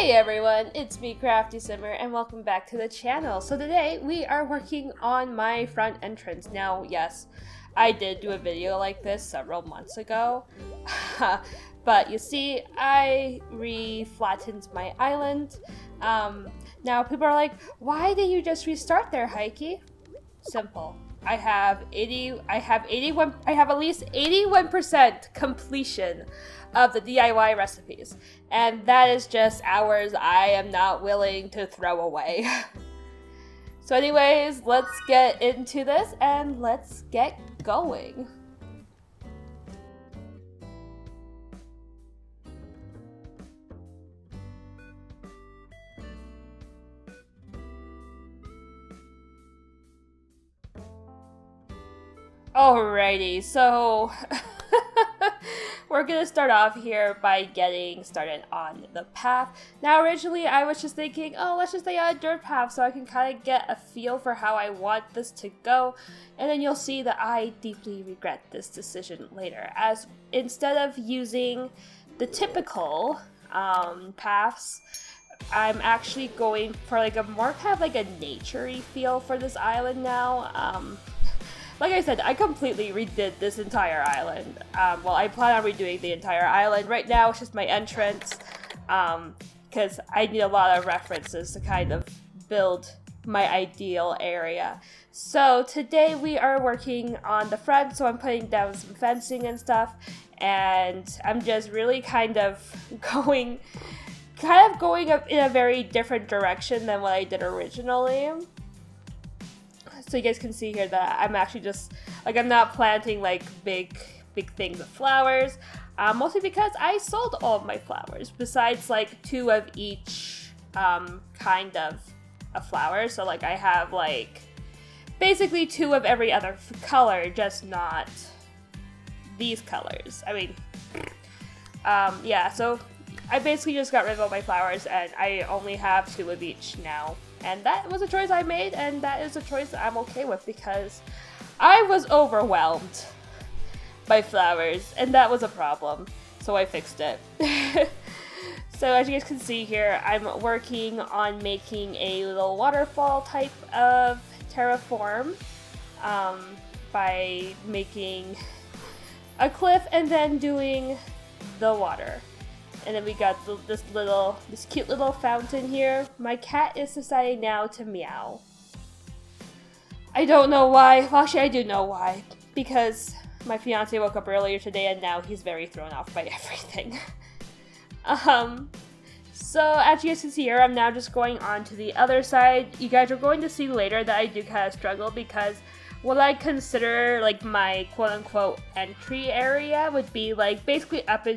Hey everyone, it's me, Crafty and welcome back to the channel. So today we are working on my front entrance. Now, yes, I did do a video like this several months ago, but you see, I re-flattened my island. Now people are like, why did you just restart there, Heike? Simple. I have at least 81% completion of the DIY recipes, and that is just hours I am not willing to throw away. So anyways, let's get into this and let's get going. Alrighty, so we're gonna start off here by getting started on the path. Now originally I was just thinking, oh, let's just lay out a dirt path so I can kind of get a feel for how I want this to go, and then you'll see that I deeply regret this decision later, as instead of using the typical paths, I'm actually going for like a more kind of like a nature-y feel for this island now. Like I said, I completely redid this entire island. Well, I plan on redoing the entire island. Right now, it's just my entrance, because I need a lot of references to kind of build my ideal area. So today we are working on the front, so I'm putting down some fencing and stuff, and I'm just really kind of going up in a very different direction than what I did originally. So you guys can see here that I'm actually just, like, I'm not planting, like, big things of flowers. Mostly because I sold all of my flowers, besides, like, 2 of each kind of a flower. So, like, I have, like, basically 2 of every other color, just not these colors. I mean, yeah, so I basically just got rid of all my flowers, and I only have 2 of each now. And that was a choice I made, and that is a choice that I'm okay with, because I was overwhelmed by flowers, and that was a problem, so I fixed it. So as you guys can see here, I'm working on making a little waterfall type of terraform by making a cliff and then doing the water. And then we got this cute little fountain here. My cat is deciding now to meow. I don't know why. Well, actually, I do know why. Because my fiance woke up earlier today and now he's very thrown off by everything. So as you guys can see here, I'm now just going on to the other side. You guys are going to see later that I do kind of struggle, because what I consider like my quote-unquote entry area would be like basically up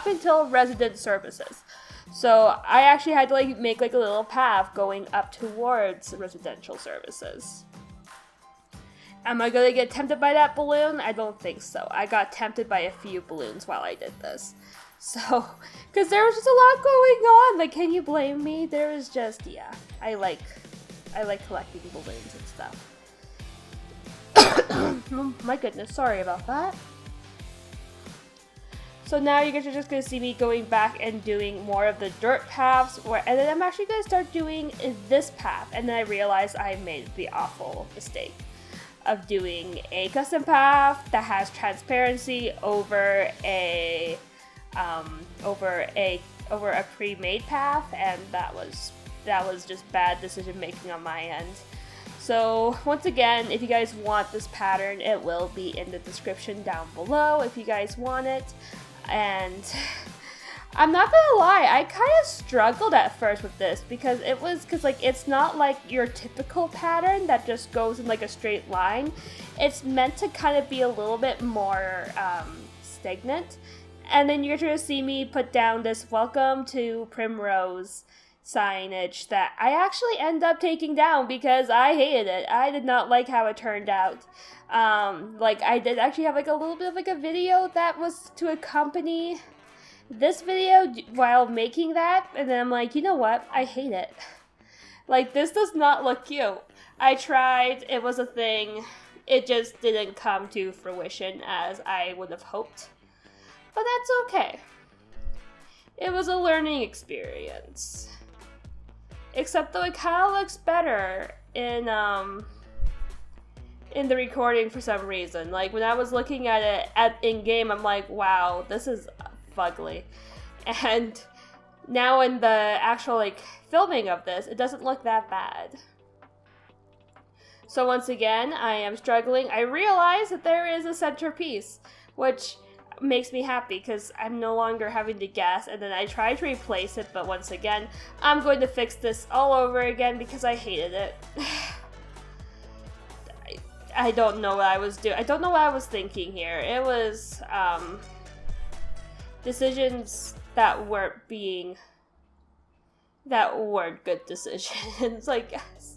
until resident services. So I actually had to like make like a little path going up towards residential services. Am I gonna get tempted by that balloon? I don't think so. I got tempted by a few balloons while I did this. So, because there was just a lot going on. Like, can you blame me? There was just, yeah. I like collecting balloons and stuff. Oh, my goodness, sorry about that. So now you guys are just going to see me going back and doing more of the dirt paths, and then I'm actually going to start doing this path, and then I realized I made the awful mistake of doing a custom path that has transparency over a pre-made path, and that was just bad decision making on my end. So once again, if you guys want this pattern, it will be in the description down below if you guys want it. And I'm not gonna lie, I kind of struggled at first with this, because like it's not like your typical pattern that just goes in like a straight line. It's meant to kind of be a little bit more stagnant. And then you're going to see me put down this welcome to primrose signage that I actually end up taking down because I hated it. I did not like how it turned out. Like I did actually have like a little bit of like a video that was to accompany this video while making that, and then I'm like, you know what? I hate it. Like, this does not look cute. I tried, it was a thing. It just didn't come to fruition as I would have hoped. But that's okay. it was a learning experience. Except though it kind of looks better in the recording for some reason. Like when I was looking at it in game, I'm like, wow, this is fugly. And now in the actual like filming of this, it doesn't look that bad. So once again, I am struggling. I realize that there is a centerpiece, which makes me happy because I'm no longer having to guess, and then I try to replace it, but once again, I'm going to fix this all over again because I hated it. I don't know what I was doing. I don't know what I was thinking here. It was decisions that weren't good decisions, I guess.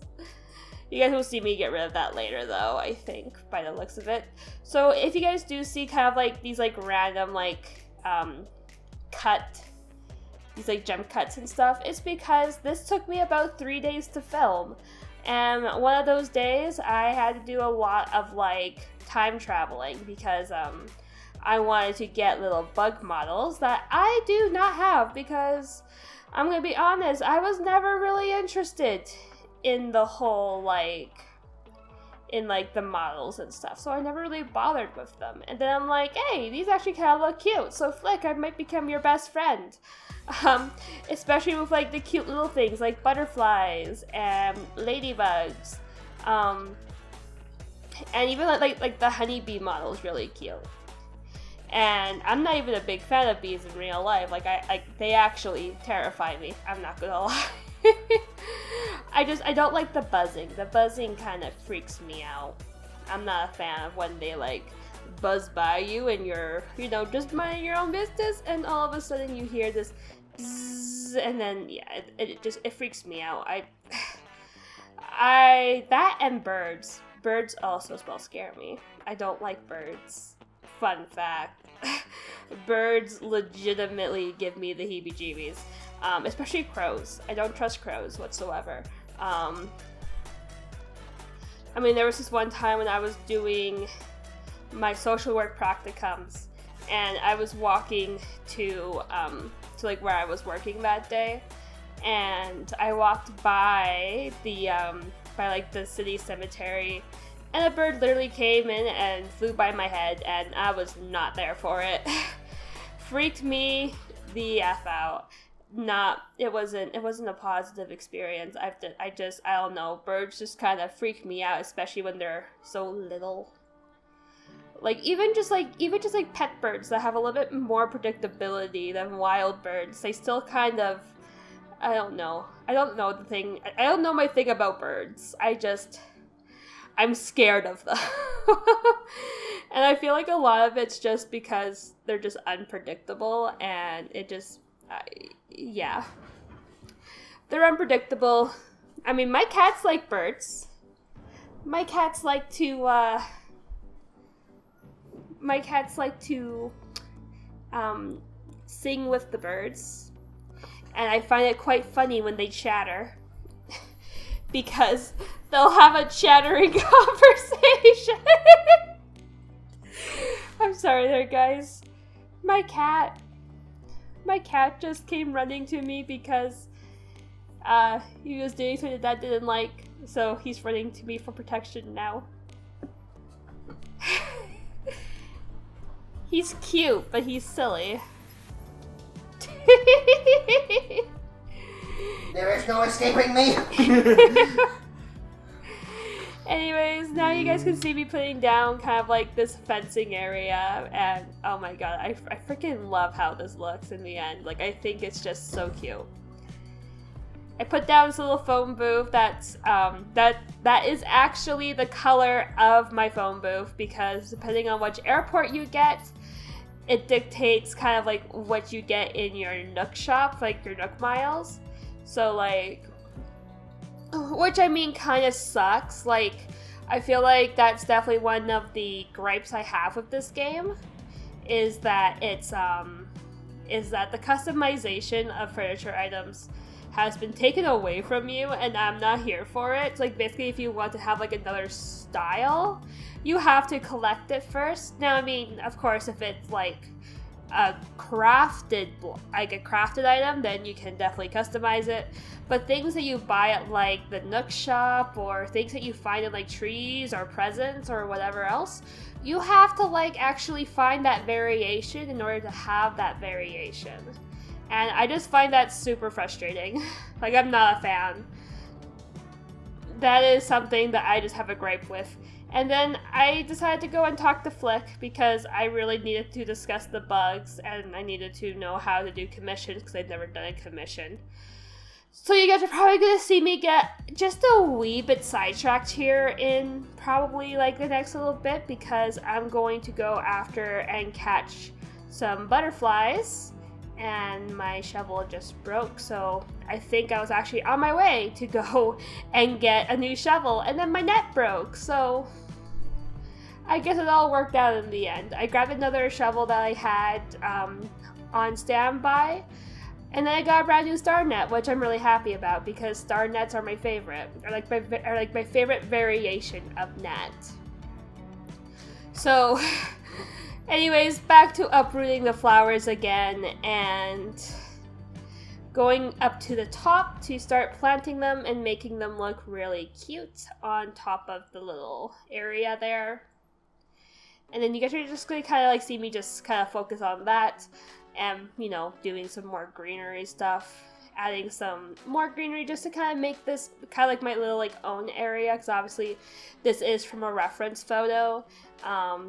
You guys will see me get rid of that later, though, I think, by the looks of it. So if you guys do see kind of like these like random like these like jump cuts and stuff, it's because this took me about 3 days to film. And one of those days I had to do a lot of like time traveling because I wanted to get little bug models that I do not have because I'm gonna be honest, I was never really interested in the whole in the models and stuff, so I never really bothered with them. And then I'm like, hey, these actually kind of look cute, so Flick, I might become your best friend. Especially with like the cute little things like butterflies and ladybugs, and even like the honeybee model is really cute. And I'm not even a big fan of bees in real life. Like they actually terrify me. I'm not gonna lie. I don't like the buzzing. The buzzing kind of freaks me out. I'm not a fan of when they like buzz by you and you're, just minding your own business and all of a sudden you hear this bzzz, and then yeah, it freaks me out. That and birds. Birds also scare me. I don't like birds. Fun fact. Birds legitimately give me the heebie-jeebies. Especially crows. I don't trust crows whatsoever. There was this one time when I was doing my social work practicums, and I was walking to like where I was working that day, and I walked by the city cemetery, and a bird literally came in and flew by my head, and I was not there for it. Freaked me the F out. It wasn't a positive experience. I don't know, birds just kind of freak me out, especially when they're so little. Like even just pet birds that have a little bit more predictability than wild birds, they still kind of, I don't know my thing about birds. I'm scared of them. And I feel like a lot of it's just because they're just unpredictable, and they're unpredictable. My cats like birds. My cats like to sing with the birds, and I find it quite funny when they chatter because they'll have a chattering conversation. I'm sorry there, guys. My cat just came running to me because he was doing something that didn't like, so he's running to me for protection now. He's cute, but he's silly. There is no escaping me! Anyways, now you guys can see me putting down kind of like this fencing area, and oh my god, I freaking love how this looks in the end. Like, I think it's just so cute. I put down this little phone booth that is actually the color of my phone booth, because depending on which airport you get, it dictates kind of like what you get in your Nook shop, like your Nook miles. So like, which kind of sucks. Like, I feel like that's definitely one of the gripes I have with this game, is that the customization of furniture items has been taken away from you, and I'm not here for it. So like, basically, if you want to have like another style, you have to collect it first. Now, of course, if it's like a crafted item, then you can definitely customize it. But things that you buy at like the Nook shop, or things that you find in like trees or presents or whatever else, you have to like actually find that variation in order to have that variation. And I just find that super frustrating. Like, I'm not a fan. That is something that I just have a gripe with. And then I decided to go and talk to Flick because I really needed to discuss the bugs and I needed to know how to do commissions because I'd never done a commission. So you guys are probably going to see me get just a wee bit sidetracked here in probably like the next little bit because I'm going to go after and catch some butterflies. And my shovel just broke, so I think I was actually on my way to go and get a new shovel, and then my net broke, so I guess it all worked out in the end. I grabbed another shovel that I had on standby, and then I got a brand new star net, which I'm really happy about because star nets are my favorite, or like my favorite variation of net. So anyways, back to uprooting the flowers again and going up to the top to start planting them and making them look really cute on top of the little area there. And then you guys are just going to kind of like see me just kind of focus on that and, you know, doing some more greenery stuff, adding some more greenery just to kind of make this kind of like my little like own area, because obviously this is from a reference photo.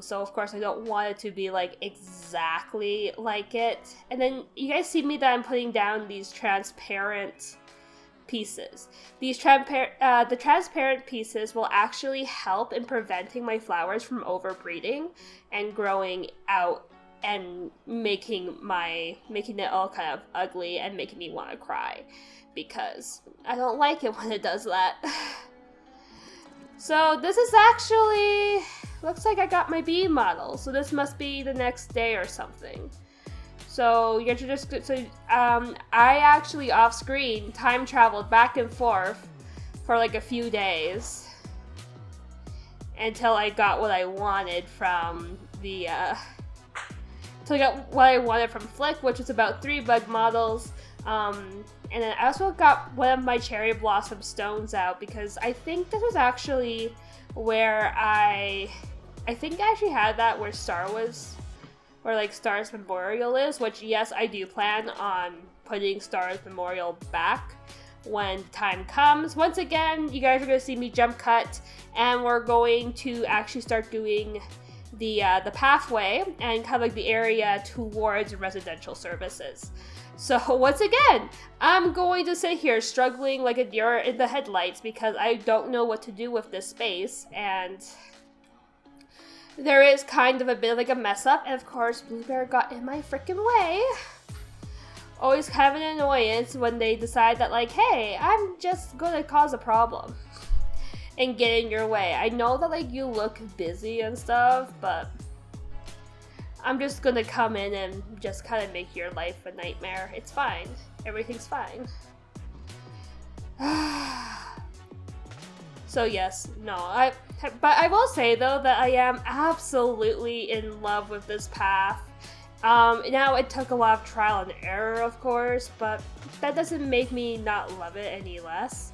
So of course I don't want it to be like exactly like it. And then you guys see me that I'm putting down these transparent pieces. These the transparent pieces will actually help in preventing my flowers from overbreeding and growing out and making it all kind of ugly and making me want to cry because I don't like it when it does that. So this is actually, looks like I got my bee model, so this must be the next day or something. So you guys are I actually off screen time traveled back and forth for like a few days until I got what I wanted from the so I got what I wanted from Flick, which was about 3 bug models. And then I also got one of my cherry blossom stones out because I think this was actually where I think I actually had that where like Star's Memorial is, which yes, I do plan on putting Star's Memorial back when time comes. Once again, you guys are going to see me jump cut and we're going to actually start doing the pathway and kind of like the area towards residential services. So once again, I'm going to sit here struggling like a deer in the headlights because I don't know what to do with this space, and there is kind of a bit of like a mess up, and of course Blue Bear got in my freaking way. Always kind of an annoyance when they decide that like, hey, I'm just gonna cause a problem and get in your way. I know that like you look busy and stuff, but I'm just gonna come in and just kind of make your life a nightmare. It's fine. Everything's fine. So yes, no, but I will say though that I am absolutely in love with this path. Now it took a lot of trial and error, of course, but that doesn't make me not love it any less.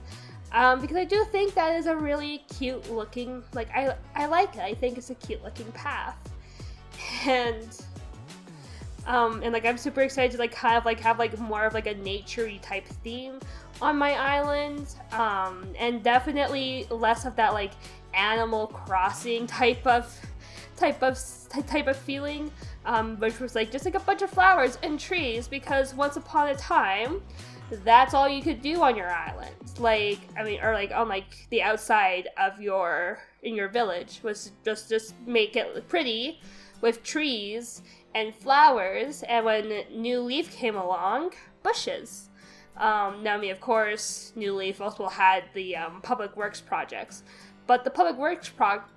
Because I do think that is a really cute looking, like I like it. I think it's a cute looking path. And like I'm super excited to like kind of like have like more of like a nature-y type theme on my island, and definitely less of that like Animal Crossing type of feeling, which was like just like a bunch of flowers and trees, because once upon a time that's all you could do on your island. Like, I mean, or like on like the outside of in your village was just make it pretty with trees and flowers, and when New Leaf came along, bushes. Now, I mean, of course, New Leaf also had the public works projects, but the public works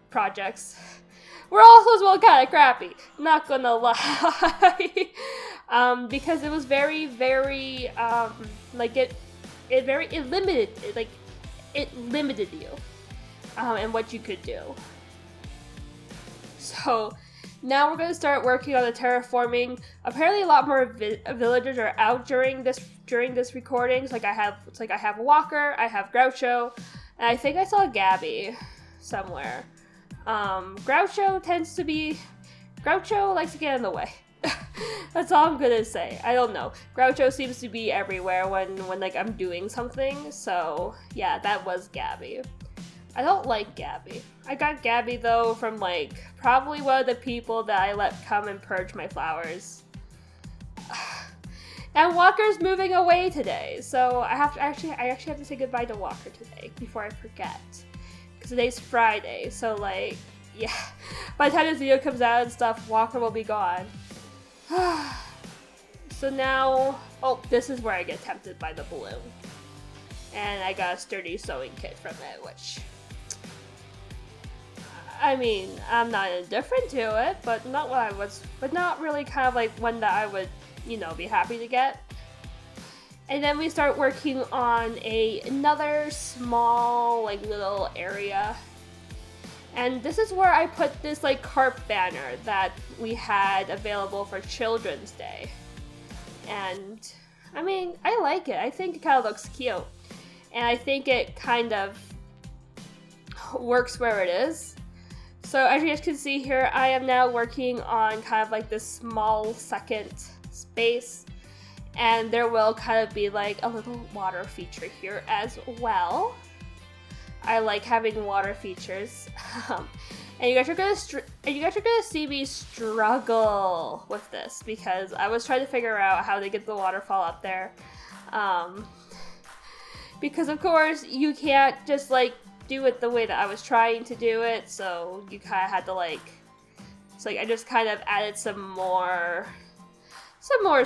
projects were also as well kind of crappy, not gonna lie. Because it was very, very, like it limited you, and what you could do. So, Now we're going to start working on the terraforming. Apparently a lot more villagers are out during this recording. So I have Walker, I have Groucho, and I think I saw Gabby somewhere. Groucho likes to get in the way. That's all I'm gonna say. I don't know. Groucho seems to be everywhere when like I'm doing something. So yeah, that was Gabby. I don't like Gabby. I got Gabby though from like probably one of the people that I let come and purge my flowers. And Walker's moving away today, so I actually have to say goodbye to Walker today before I forget. Because today's Friday, so like, yeah. By the time this video comes out and stuff, Walker will be gone. So now, oh, this is where I get tempted by the balloon. And I got a sturdy sewing kit from it, which, I mean, I'm not indifferent to it, but not really kind of like one that I would, you know, be happy to get. And then we start working on another small, like, little area. And this is where I put this, like, carp banner that we had available for Children's Day. And, I mean, I like it. I think it kind of looks cute. And I think it kind of works where it is. So, as you guys can see here, I am now working on kind of, like, this small second space. And there will kind of be, like, a little water feature here as well. I like having water features, and you guys are gonna see me struggle with this because I was trying to figure out how to get the waterfall up there, because of course you can't just like do it the way that I was trying to do it, so you kind of had to like, it's like I just kind of added some more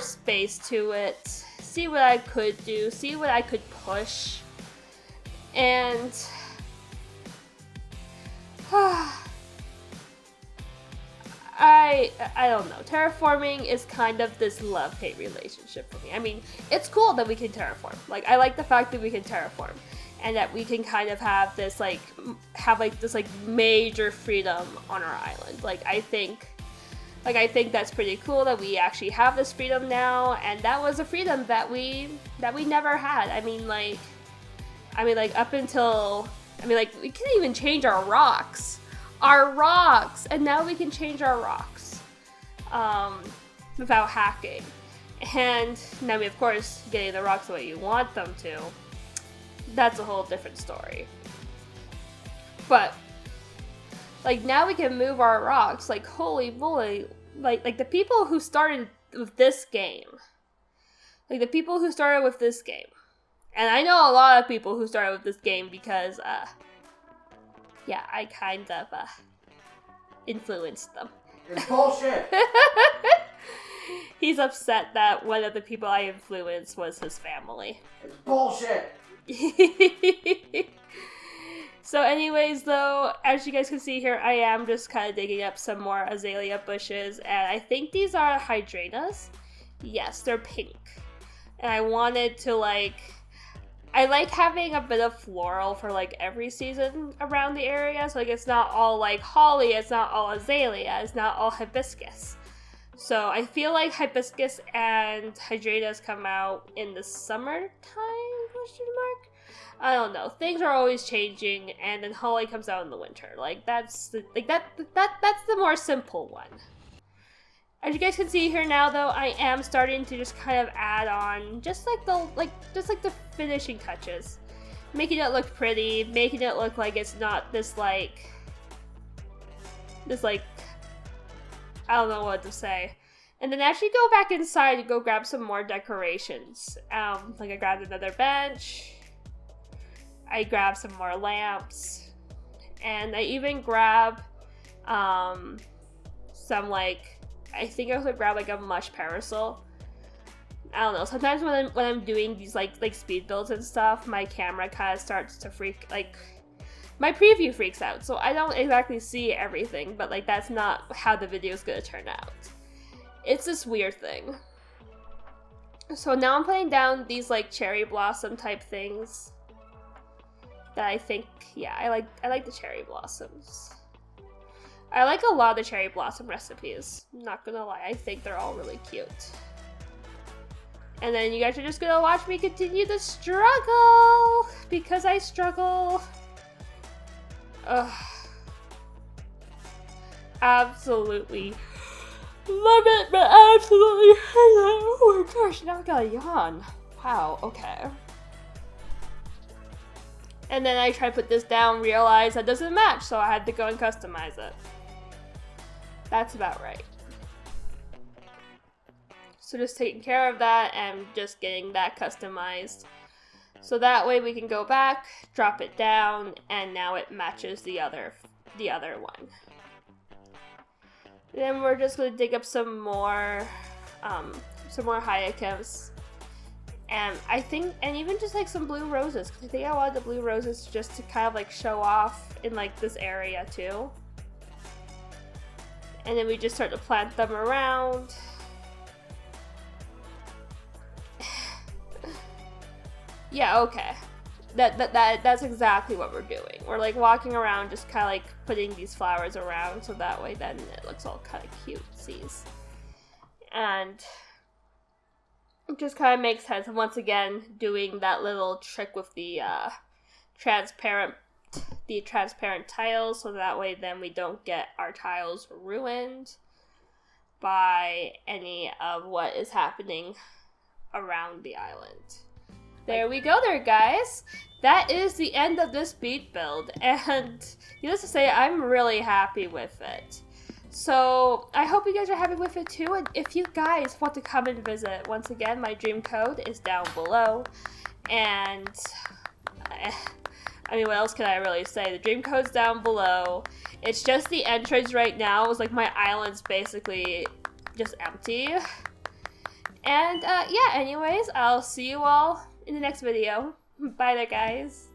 space to it, see what I could do, see what I could push, and I don't know. Terraforming is kind of this love-hate relationship for me. I mean, it's cool that we can terraform. Like, I like the fact that we can terraform and that we can kind of have this major freedom on our island. I think that's pretty cool that we actually have this freedom now, and that was a freedom that we never had. Up until we couldn't even change our rocks, and now we can change our rocks without hacking. And now, of course, getting the rocks the way you want them to, that's a whole different story. But like now we can move our rocks. Like holy moly! Like the people who started with this game, and I know a lot of people who started with this game because, yeah, I kind of, influenced them. It's bullshit! He's upset that one of the people I influenced was his family. It's bullshit! So anyways, though, as you guys can see here, I am just kind of digging up some more azalea bushes, and I think these are hydrangeas. Yes, they're pink. And I wanted to, I like having a bit of floral for every season around the area, so it's not all holly, it's not all azalea, it's not all hibiscus. So I feel like hibiscus and hydrangeas come out in the summertime, ? I don't know. Things are always changing, and then holly comes out in the winter. That's the more simple one. As you guys can see here now, though, I am starting to just kind of add on just the finishing touches, making it look pretty, making it look like it's not this I don't know what to say. And then actually go back inside and go grab some more decorations. I grabbed another bench. I grabbed some more lamps, and I even grabbed some I think I also grabbed a mush parasol. I don't know. Sometimes when I'm doing these speed builds and stuff, my camera kind of starts to freak. My preview freaks out, so I don't exactly see everything. But that's not how the video is gonna turn out. It's this weird thing. So now I'm putting down these cherry blossom type things. That I think, yeah, I like the cherry blossoms. I like a lot of the cherry blossom recipes. I'm not gonna lie, I think they're all really cute. And then you guys are just gonna watch me continue to struggle because I struggle. Ugh. Absolutely love it, but absolutely hate it. Oh my gosh, now I gotta yawn. Wow, okay. And then I tried to put this down, realized that doesn't match, so I had to go and customize it. That's about right. So just taking care of that and just getting that customized. So that way we can go back, drop it down, and now it matches the other one. Then we're just gonna dig up some more hyacinths. And I think, and even just like some blue roses, because I think I wanted the blue roses just to kind of like show off in like this area too. And then we just start to plant them around. Yeah, okay. That's exactly what we're doing. We're like walking around, just kind of like putting these flowers around, so that way then it looks all kind of cutesies. And it just kind of makes sense. And once again, doing that little trick with the transparent tiles, so that way then we don't get our tiles ruined by any of what is happening around the island. There we go there, guys. That is the end of this bead build, and needless to say, I'm really happy with it. So I hope you guys are happy with it too, and if you guys want to come and visit, once again, my dream code is down below, and I mean, what else can I really say? The dream code's down below. It's just the entrance right now is like my island's basically just empty. And yeah, anyways, I'll see you all in the next video. Bye there, guys.